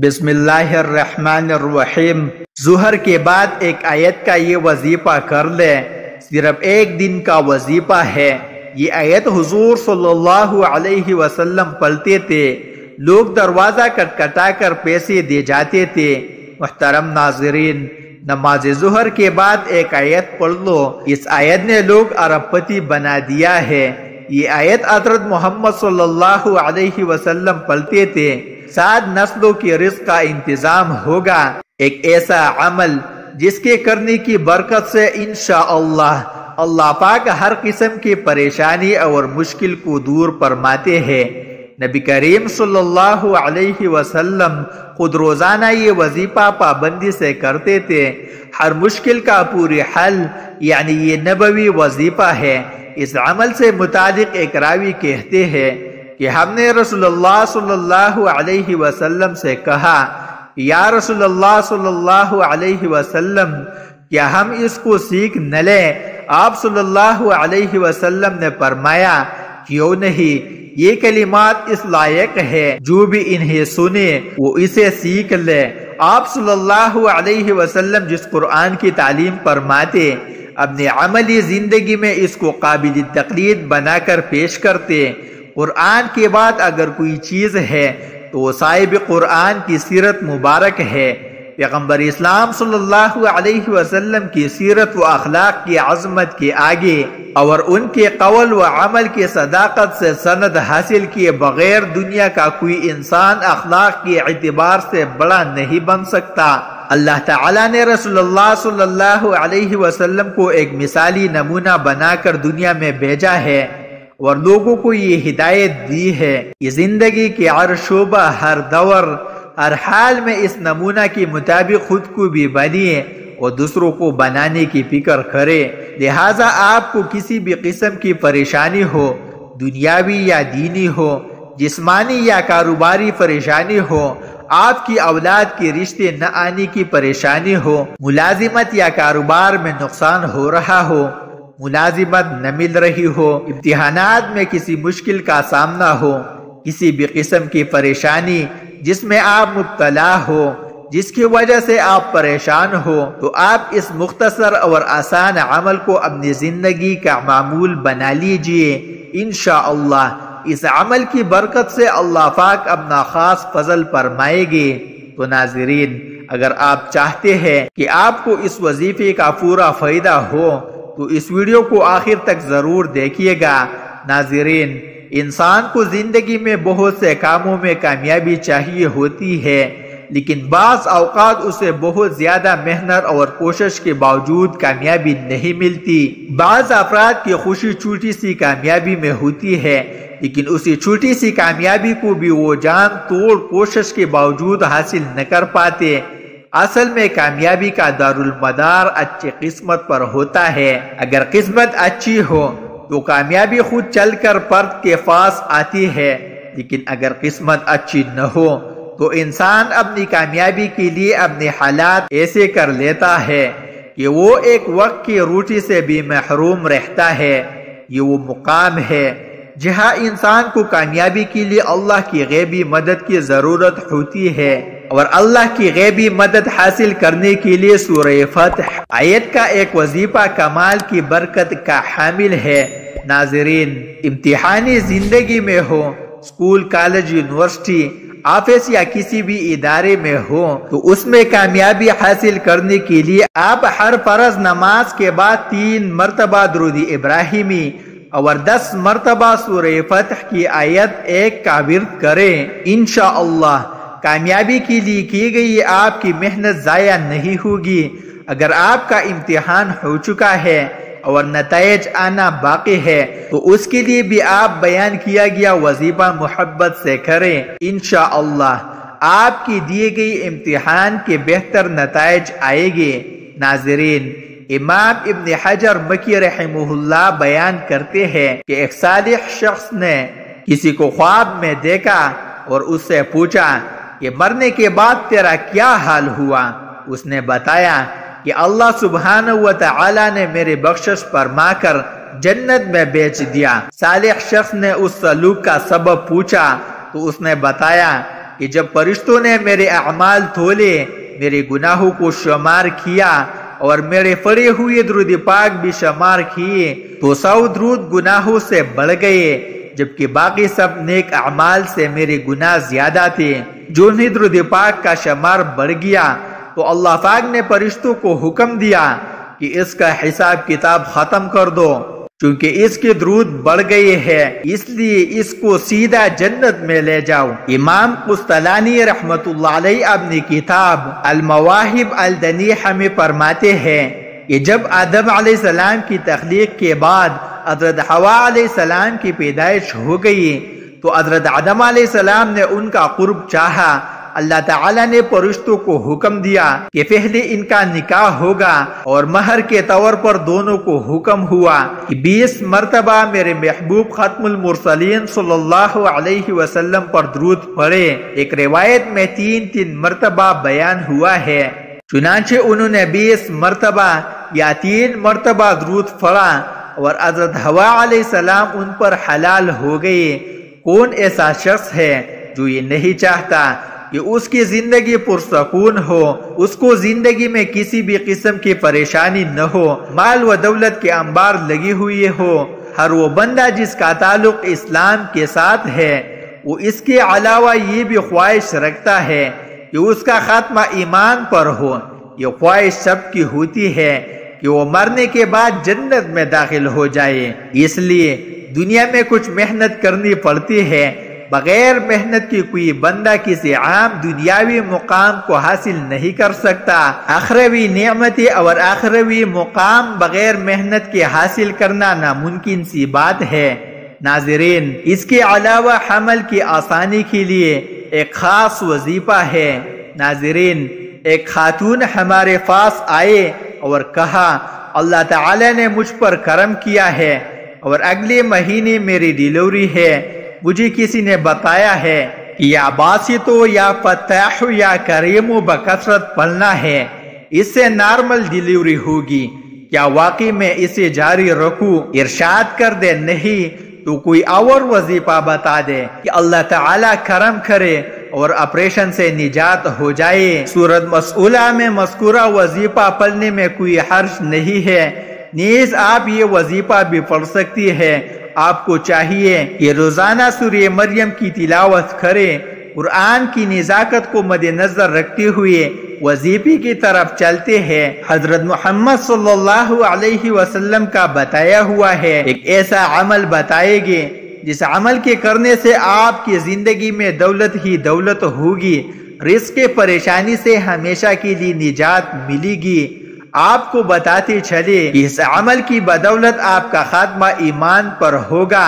بسم اللہ الرحمن الرحیم۔ ظہر کے بعد ایک آیت کا یہ وظیفہ کر لے، صرف ایک دن کا وظیفہ ہے۔ یہ آیت حضور صلی اللہ علیہ وسلم پڑھتے تھے، لوگ دروازہ کٹکھٹا کر پیسے دے جاتے تھے۔ محترم ناظرین، نماز ظہر کے بعد ایک آیت پڑھ لو، اس آیت نے لوگ ارب پتی بنا دیا ہے۔ یہ آیت حضرت محمد صلی اللہ علیہ وسلم پڑھتے تھے، 7 نسلوں کی رزق کا انتظام ہوگا۔ ایک ایسا عمل جس کے کرنے کی برکت سے انشاءاللہ اللہ پاک ہر قسم کی پریشانی اور مشکل کو دور فرماتے ہیں۔ نبی کریم صلی اللہ علیہ وسلم خود روزانہ یہ وظیفہ پابندی سے کرتے تھے۔ ہر مشکل کا پوری حل یعنی یہ نبوی وظیفہ ہے۔ اس عمل سے متعلق ایک راوی کہتے ہیں کہ ہم نے رسول اللہ صلی اللہ علیہ وسلم سے کہا، یا رسول اللہ صلی اللہ علیہ وسلم، کیا ہم اس کو سیکھ نہ لیں؟ آپ صلی اللہ علیہ وسلم نے فرمایا، کیوں نہیں؟ یہ کلمات اس لائق ہے، جو بھی انہیں سنے وہ اسے سیکھ لے۔ آپ صلی اللہ علیہ وسلم جس قرآن کی تعلیم فرماتے، اپنے عملی زندگی میں اس کو قابل تقلید بنا کر پیش کرتے۔ قرآن کے بعد اگر کوئی چیز ہے تو وہ صاحب قرآن کی سیرت مبارک ہے۔ پیغمبر اسلام صلی اللہ علیہ وسلم کی سیرت و اخلاق کی عظمت کے آگے اور ان کے قول و عمل کی صداقت سے سند حاصل کیے بغیر دنیا کا کوئی انسان اخلاق کے اعتبار سے بڑا نہیں بن سکتا۔ اللہ تعالیٰ نے رسول اللہ صلی اللہ علیہ وسلم کو ایک مثالی نمونہ بنا کر دنیا میں بھیجا ہے اور لوگوں کو یہ ہدایت دی ہے کہ زندگی کے ہر شعبہ، ہر دور، ہر حال میں اس نمونہ کے مطابق خود کو بھی بنیے اور دوسروں کو بنانے کی فکر کرے۔ لہٰذا آپ کو کسی بھی قسم کی پریشانی ہو، دنیاوی یا دینی ہو، جسمانی یا کاروباری پریشانی ہو، آپ کی اولاد کے رشتے نہ آنے کی پریشانی ہو، ملازمت یا کاروبار میں نقصان ہو رہا ہو، ملازمت نہ مل رہی ہو، امتحانات میں کسی مشکل کا سامنا ہو، کسی بھی قسم کی پریشانی جس میں آپ مبتلا ہو، جس کی وجہ سے آپ پریشان ہو، تو آپ اس مختصر اور آسان عمل کو اپنی زندگی کا معمول بنا لیجئے۔ انشاءاللہ اس عمل کی برکت سے اللہ پاک اپنا خاص فضل فرمائے گے۔ تو ناظرین، اگر آپ چاہتے ہیں کہ آپ کو اس وظیفے کا پورا فائدہ ہو تو اس ویڈیو کو آخر تک ضرور دیکھیے گا۔ ناظرین، انسان کو زندگی میں بہت سے کاموں میں کامیابی چاہیے ہوتی ہے، لیکن بعض اوقات اسے بہت زیادہ محنت اور کوشش کے باوجود کامیابی نہیں ملتی۔ بعض افراد کی خوشی چھوٹی سی کامیابی میں ہوتی ہے، لیکن اسی چھوٹی سی کامیابی کو بھی وہ جان توڑ کوشش کے باوجود حاصل نہ کر پاتے۔ اصل میں کامیابی کا دارالمدار اچھی قسمت پر ہوتا ہے۔ اگر قسمت اچھی ہو تو کامیابی خود چل کر فرد کے پاس آتی ہے، لیکن اگر قسمت اچھی نہ ہو تو انسان اپنی کامیابی کے لیے اپنے حالات ایسے کر لیتا ہے کہ وہ ایک وقت کی روٹی سے بھی محروم رہتا ہے۔ یہ وہ مقام ہے جہاں انسان کو کامیابی کے لیے اللہ کی غیبی مدد کی ضرورت ہوتی ہے، اور اللہ کی غیبی مدد حاصل کرنے کے لیے سورہ فتح آیت کا ایک وظیفہ کمال کی برکت کا حامل ہے۔ ناظرین، امتحانی زندگی میں ہو، اسکول، کالج، یونیورسٹی، آفس یا کسی بھی ادارے میں ہو، تو اس میں کامیابی حاصل کرنے کے لیے آپ ہر فرض نماز کے بعد 3 مرتبہ درود ابراہیمی اور 10 مرتبہ سورہ فتح کی آیت 1 کا ورد کریں۔ انشاءاللہ کامیابی کے لیے کی گئی آپ کی محنت ضائع نہیں ہوگی۔ اگر آپ کا امتحان ہو چکا ہے اور نتائج آنا باقی ہے تو اس کے لیے بھی آپ بیان کیا گیا وظیفہ محبت سے کریں۔ انشاءاللہ آپ کی دیے گئی امتحان کے بہتر نتائج آئے گے۔ ناظرین، امام ابن حجر مکی رحمہ اللہ بیان کرتے ہیں کہ ایک صالح شخص نے کسی کو خواب میں دیکھا اور اس سے پوچھا کہ مرنے کے بعد تیرا کیا حال ہوا؟ اس نے بتایا کہ اللہ سبحانہ و تعالی نے میرے بخشش فرما کر جنت میں بیچ دیا۔ صالح شخص نے اس سلوک کا سبب پوچھا تو اس نے بتایا کہ جب فرشتوں نے میرے اعمال تولے، میرے گناہوں کو شمار کیا اور میرے پڑھے ہوئے درود پاک بھی شمار کیے تو 100 درود گناہوں سے بڑھ گئے، جبکہ باقی سب نیک اعمال سے میرے گناہ زیادہ تھے۔ جو ہی درود پاک کا شمار بڑھ گیا تو اللہ پاک نے فرشتوں کو حکم دیا کہ اس کا حساب کتاب ختم کر دو، چونکہ اس کے درود بڑھ گئے ہیں، اس لیے اس کو سیدھا جنت میں لے جاؤ۔ امام قسطلانی رحمت اللہ علیہ اپنی کتاب المواہب الدنیحہ میں فرماتے ہیں کہ جب آدم علیہ السلام کی تخلیق کے بعد حضرت حوا علیہ السلام کی پیدائش ہو گئی تو حضرت آدم علیہ السلام نے ان کا قرب چاہا۔ اللہ تعالیٰ نے فرشتوں کو حکم دیا کہ پہلے ان کا نکاح ہوگا، اور مہر کے طور پر دونوں کو حکم ہوا کہ 20 مرتبہ میرے محبوب ختم المرسلین صلی اللہ علیہ وسلم پر درود پڑھے۔ ایک روایت میں 3 مرتبہ بیان ہوا ہے، چنانچہ انہوں نے 20 مرتبہ یا 3 مرتبہ درود پڑھا اور حضرت حوا علیہ السلام ان پر حلال ہو گئے۔ کون ایسا شخص ہے جو یہ نہیں چاہتا کہ اس کی زندگی پرسکون ہو، اس کو زندگی میں کسی بھی قسم کی پریشانی نہ ہو، مال و دولت کے انبار لگی ہوئی ہو؟ ہر وہ بندہ جس کا تعلق اسلام کے ساتھ ہے وہ اس کے علاوہ یہ بھی خواہش رکھتا ہے کہ اس کا خاتمہ ایمان پر ہو۔ یہ خواہش سب کی ہوتی ہے کہ وہ مرنے کے بعد جنت میں داخل ہو جائے، اس لیے دنیا میں کچھ محنت کرنی پڑتی ہے۔ بغیر محنت کی کوئی بندہ کسی عام دنیاوی مقام کو حاصل نہیں کر سکتا۔ آخروی نعمتیں اور آخروی مقام بغیر محنت کے حاصل کرنا ناممکن سی بات ہے۔ ناظرین، اس کے علاوہ حمل کی آسانی کے لیے ایک خاص وظیفہ ہے۔ ناظرین، ایک خاتون ہمارے پاس آئے اور کہا، اللہ تعالی نے مجھ پر کرم کیا ہے اور اگلے مہینے میری ڈیلیوری ہے۔ مجھے کسی نے بتایا ہے کہ یا باسطو یا فتاح یا کریم بکثرت پڑھنا ہے، اس سے نارمل ڈیلیوری ہوگی۔ کیا واقعی میں اسے جاری رکھوں؟ ارشاد کر دے نہیں تو کوئی اور وظیفہ بتا دے کہ اللہ تعالیٰ کرم کرے اور آپریشن سے نجات ہو جائے۔ سورۃ مسئولہ میں مذکورہ وظیفہ پڑھنے میں کوئی حرج نہیں ہے، نیز آپ یہ وظیفہ بھی پڑھ سکتی ہے۔ آپ کو چاہیے کہ روزانہ سورہ مریم کی تلاوت کریں۔ قرآن کی نزاکت کو مد نظر رکھتے ہوئے وظیفے کی طرف چلتے ہیں۔ حضرت محمد صلی اللہ علیہ وسلم کا بتایا ہوا ہے، ایک ایسا عمل بتائے گے جس عمل کے کرنے سے آپ کی زندگی میں دولت ہی دولت ہوگی، رزق کے پریشانی سے ہمیشہ کے لیے نجات ملے گی۔ آپ کو بتاتے چلے کہ اس عمل کی بدولت آپ کا خاتمہ ایمان پر ہوگا،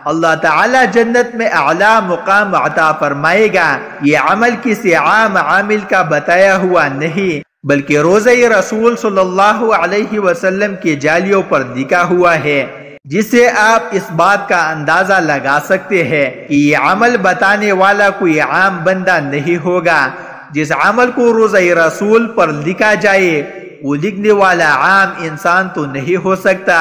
اللہ تعالی جنت میں اعلیٰ مقام عطا فرمائے گا۔ یہ عمل کسی عام عامل کا بتایا ہوا نہیں بلکہ روزہ رسول صلی اللہ علیہ وسلم کے جالیوں پر لکھا ہوا ہے، جس سے آپ اس بات کا اندازہ لگا سکتے ہیں کہ یہ عمل بتانے والا کوئی عام بندہ نہیں ہوگا۔ جس عمل کو روزہ رسول پر لکھا جائے وہ لکھنے والا عام انسان تو نہیں ہو سکتا۔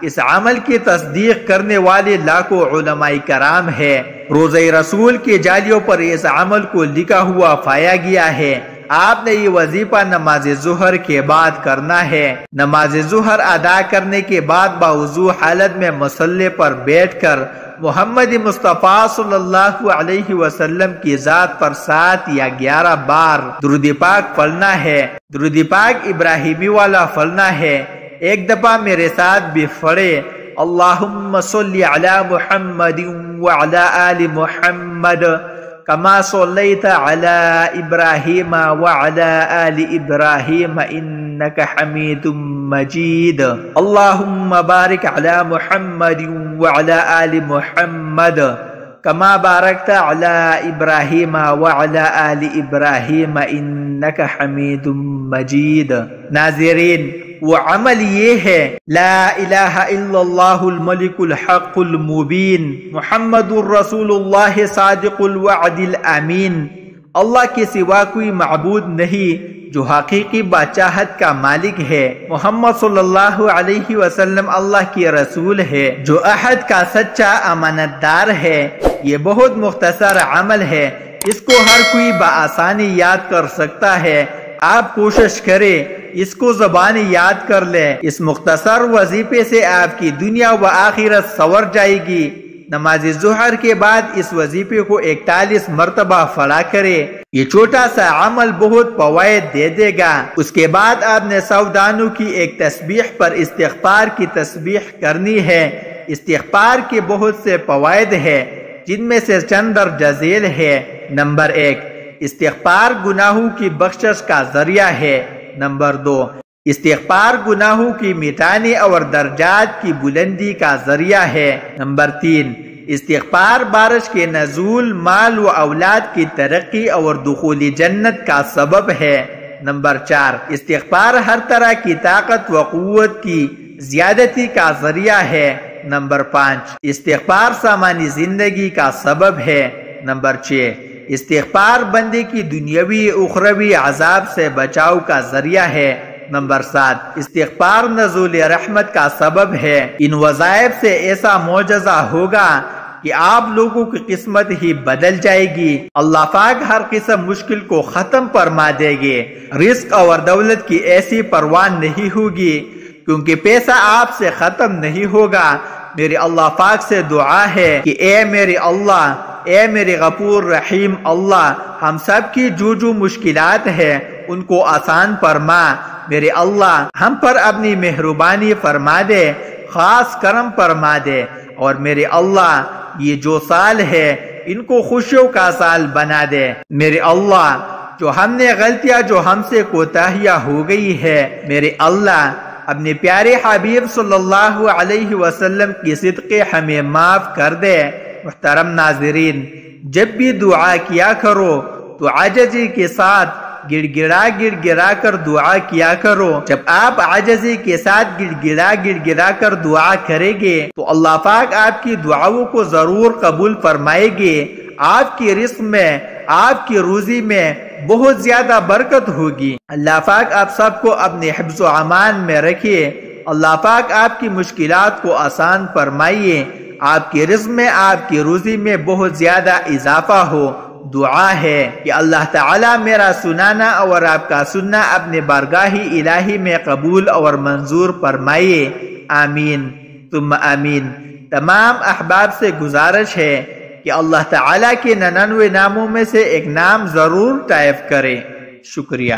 اس عمل کی تصدیق کرنے والے لاکھوں علماء کرام ہے۔ روزہ رسول کے جالیوں پر اس عمل کو لکھا ہوا پایا گیا ہے۔ آپ نے یہ وظیفہ نماز ظہر کے بعد کرنا ہے۔ نماز ظہر ادا کرنے کے بعد باوضو حالت میں مصلی پر بیٹھ کر محمد مصطفیٰ صلی اللہ علیہ وسلم کی ذات پر 7 یا 11 بار درود پاک پڑھنا ہے۔ درود پاک ابراہیمی والا پڑھنا ہے۔ ایک دفعہ میرے ساتھ بھی پڑھے، اللہم صلی علی محمد وعلی آل محمد کما صلیت علی ابراہیم وعلی آل ابراہیم انک حمید مجید، اللہم بارک علی محمد وعلی آل محمد کما بارکت علی ابراہیم وعلی آل ابراہیم انک حمید مجید۔ ناظرین، وہ عمل یہ ہے، لا الہ الا اللہ الملک الحق المبین محمد الرسول اللہ صادق الوعد الامین۔ اللہ کے سوا کوئی معبود نہیں جو حقیقی بادشاہت کا مالک ہے۔ محمد صلی اللہ علیہ وسلم اللہ کے رسول ہے جو عہد کا سچا امانت دار ہے۔ یہ بہت مختصر عمل ہے، اس کو ہر کوئی بآسانی یاد کر سکتا ہے، آپ کوشش کریں اس کو زبانی یاد کر لیں۔ اس مختصر وظیفے سے آپ کی دنیا و آخرت سنور جائے گی۔ نماز ظہر کے بعد اس وظیفے کو 41 مرتبہ پڑھا کرے، یہ چھوٹا سا عمل بہت فوائد دے دے گا۔ اس کے بعد آپ نے 100 دانوں کی ایک تسبیح پر استغفار کی تسبیح کرنی ہے۔ استغفار کے بہت سے فوائد ہیں جن میں سے چند درج ذیل ہے۔ نمبر 1، استغفار گناہوں کی بخشش کا ذریعہ ہے۔ نمبر 2، استغفار گناہوں کی مٹانے اور درجات کی بلندی کا ذریعہ ہے۔ نمبر 3، استغفار بارش کے نزول، مال و اولاد کی ترقی اور دخول جنت کا سبب ہے۔ نمبر 4، استغفار ہر طرح کی طاقت و قوت کی زیادتی کا ذریعہ ہے۔ نمبر 5، استغفار سامانی زندگی کا سبب ہے۔ نمبر 6، استغفار بندے کی دنیاوی اخروی عذاب سے بچاؤ کا ذریعہ ہے۔ نمبر 7، استغفار نزول رحمت کا سبب ہے۔ ان وظائف سے ایسا معجزہ ہوگا کہ آپ لوگوں کی قسمت ہی بدل جائے گی۔ اللہ پاک ہر قسم مشکل کو ختم فرما دے گے۔ رزق اور دولت کی ایسی پرواہ نہیں ہوگی کیونکہ پیسہ آپ سے ختم نہیں ہوگا۔ میرے اللہ پاک سے دعا ہے کہ اے میرے اللہ، اے میرے غفور رحیم اللہ، ہم سب کی جو مشکلات ہیں ان کو آسان فرما۔ میرے اللہ ہم پر اپنی مہربانی فرما دے، خاص کرم فرما دے، اور میرے اللہ یہ جو سال ہے ان کو خوشیوں کا سال بنا دے۔ میرے اللہ جو ہم نے غلطیاں، جو ہم سے کوتاہیاں ہو گئی ہے، میرے اللہ اپنے پیارے حبیب صلی اللہ علیہ وسلم کی صدقے ہمیں معاف کر دے۔ محترم ناظرین، جب بھی دعا کیا کرو تو عاجزی کے ساتھ گڑ گڑا کر دعا کیا کرو۔ جب آپ عاجزی کے ساتھ گڑ گڑا کر دعا کریں گے تو اللہ پاک آپ کی دعاؤں کو ضرور قبول فرمائے گے۔ آپ کی رزق میں، آپ کی روزی میں بہت زیادہ برکت ہوگی۔ اللہ پاک آپ سب کو اپنے حفظ و امان میں رکھے۔ اللہ پاک آپ کی مشکلات کو آسان فرمائیے، آپ کی رزق میں، آپ کی روزی میں بہت زیادہ اضافہ ہو۔ دعا ہے کہ اللہ تعالیٰ میرا سنانا اور آپ کا سننا اپنے بارگاہ الہی میں قبول اور منظور فرمائیے۔ آمین ثم آمین۔ تمام احباب سے گزارش ہے کہ اللہ تعالیٰ کے 99 ناموں میں سے ایک نام ضرور ٹائپ کریں۔ شکریہ۔